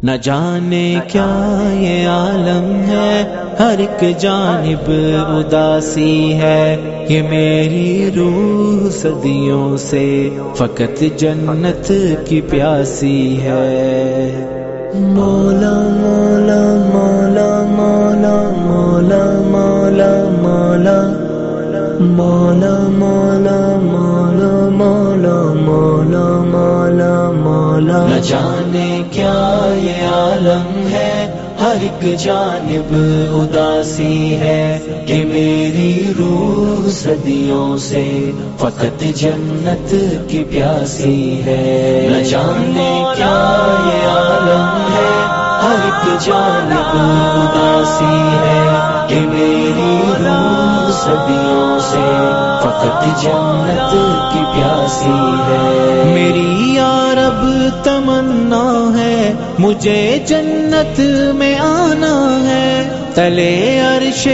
نہ جانے کیا یہ عالم ہے، ہر ایک جانب اداسی ہے، یہ میری روح صدیوں سے فقط جنت کی پیاسی ہے۔ مولا مولا مولا مولا مولا مولا مولا مولا مولا مولا مولا مولا مولا مولا۔ نہ جانے کیا یہ عالم ہے، ہر ایک جانب اداسی ہے، کہ میری روح صدیوں سے فقط جنت کی پیاسی ہے۔ نہ جانے کیا یہ عالم ہے، ہر ایک جانب اداسی ہے، کہ میری روح صدیوں سے فقط جنت کی پیاسی ہے۔ میری یا رب تمنا ہے، مجھے جنت میں آنا ہے، تلے عرش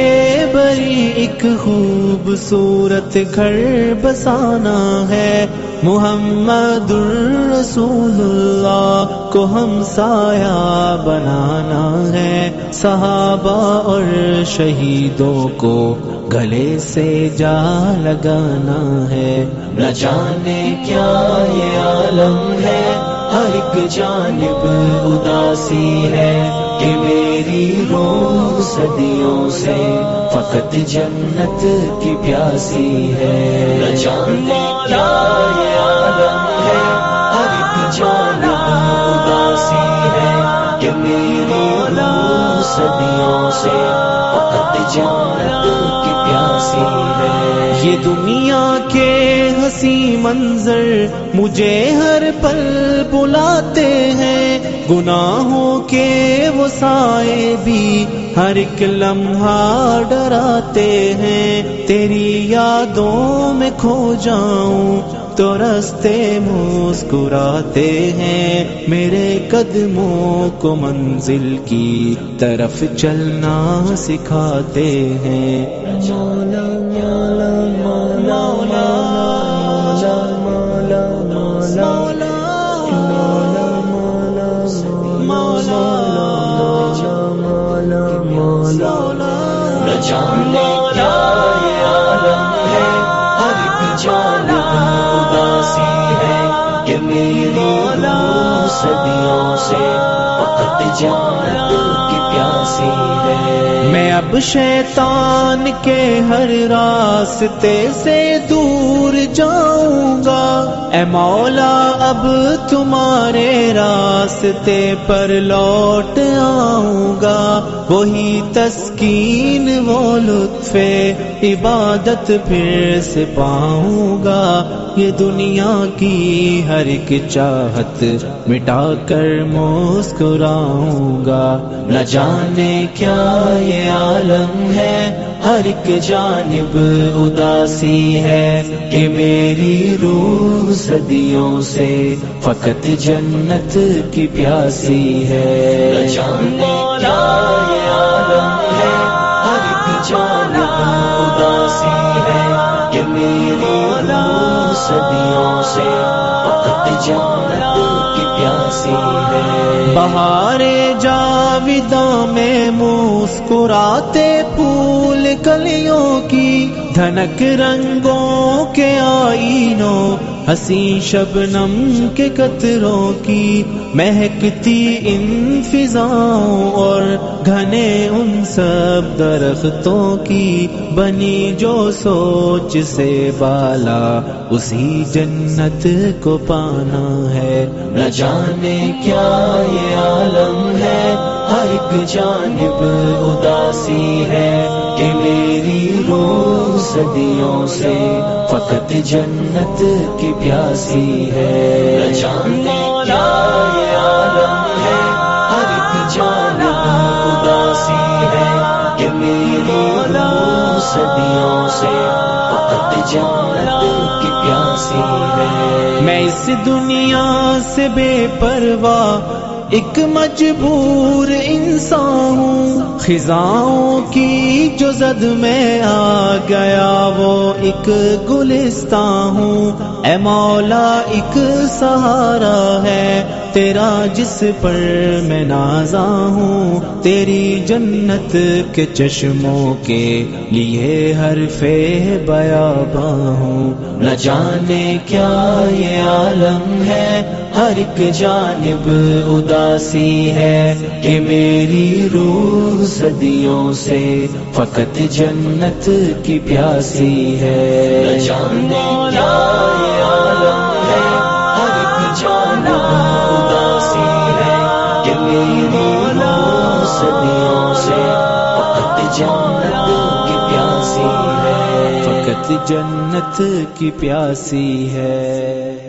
بری ایک خوبصورت گھر بسانا ہے، محمد الرسول اللہ کو ہم سایہ بنانا ہے، صحابہ اور شہیدوں کو گلے سے جا لگانا ہے۔ نہ جانے کیا یہ عالم ہے، ہر ایک جانب اداسی ہے، کہ میری روح صدیوں سے فقط جنت کی پیاسی ہے۔ نہ جانے کیا یہ عالم ہے، ہر ایک جانب اداسی ہے، کہ میری روح صدیوں سے فقط جنت کی پیاسی ہے۔ یہ دنیا کے ہنسی منظر مجھے ہر پل بلاتے ہیں، گناہوں کے وہ سائے بھی ہر ایک لمحہ ڈراتے ہیں، تیری یادوں میں کھو جاؤں تو راستے مسکراتے ہیں، میرے قدموں کو منزل کی طرف چلنا سکھاتے ہیں۔ مولا مولا مولا مولا مولا مولا مولا۔ نہ جانے کیا یہ عالم ہے، ہر ایک جانب اداسی ہے، کہ میری روح صدیوں سے فقط جنت کی پیاسی ہے۔ میں اب شیطان کے ہر راستے سے دور جاؤں گا، اے مولا اب تمہارے راستے پر لوٹ آؤں گا، وہی تسکین وہ لطف عبادت پھر سے پاؤں گا، یہ دنیا کی ہر ایک چاہت مٹا کر مسکراؤں گا۔ نہ جانے کیا یہ عالم ہے، ہر ایک جانب اداسی ہے، کہ میری روح صدیوں سے فقط جنت کی پیاسی ہے۔ نہ جانے کیا یہ عالم ہے، ہر ایک جانب اداسی ہے، کہ میری روح صدیوں سے فقط جنت کی پیاسی ہے۔ بہار جاویداں میں مسکراتے پھول کلیوں کی، دھنک رنگوں کے آئینوں، حسین شبنم کے قطروں کی، مہکتی ان فضاؤں اور گھنے ان سب درختوں کی، بنی جو سوچ سے بالا اسی جنت کو پانا ہے۔ نہ جانے کیا یہ عالم ہے، ہر ایک جانب اداسی ہے، کہ میری روح صدیوں سے فقط جنت کی پیاسی ہے۔ نہ جانے کیا یہ عالم ہے، ہر ایک جانب اداسی ہے، کہ میری روح صدیوں سے فقط جنت کی پیاسی ہے۔ میں اس دنیا سے بے پرواہ ایک مجبور انسان ہوں، خزاؤں کی جو زد میں آ گیا وہ ایک گلستان ہوں، اے مولا ایک سہارا ہے تیرا جس پر میں نازا ہوں، تیری جنت کے چشموں کے لیے حرف بیاباں ہوں۔ نہ جانے کیا یہ عالم ہے، ہر ایک جانب اداسی ہے، کہ میری روح صدیوں سے فقط جنت کی پیاسی ہے۔ نہ جانے کیا یہ عالم ہے، ہر ایک جانب اداسی ہے، کہ میری روح صدیوں سے فقط جنت کی پیاسی ہے، فقط جنت کی پیاسی ہے۔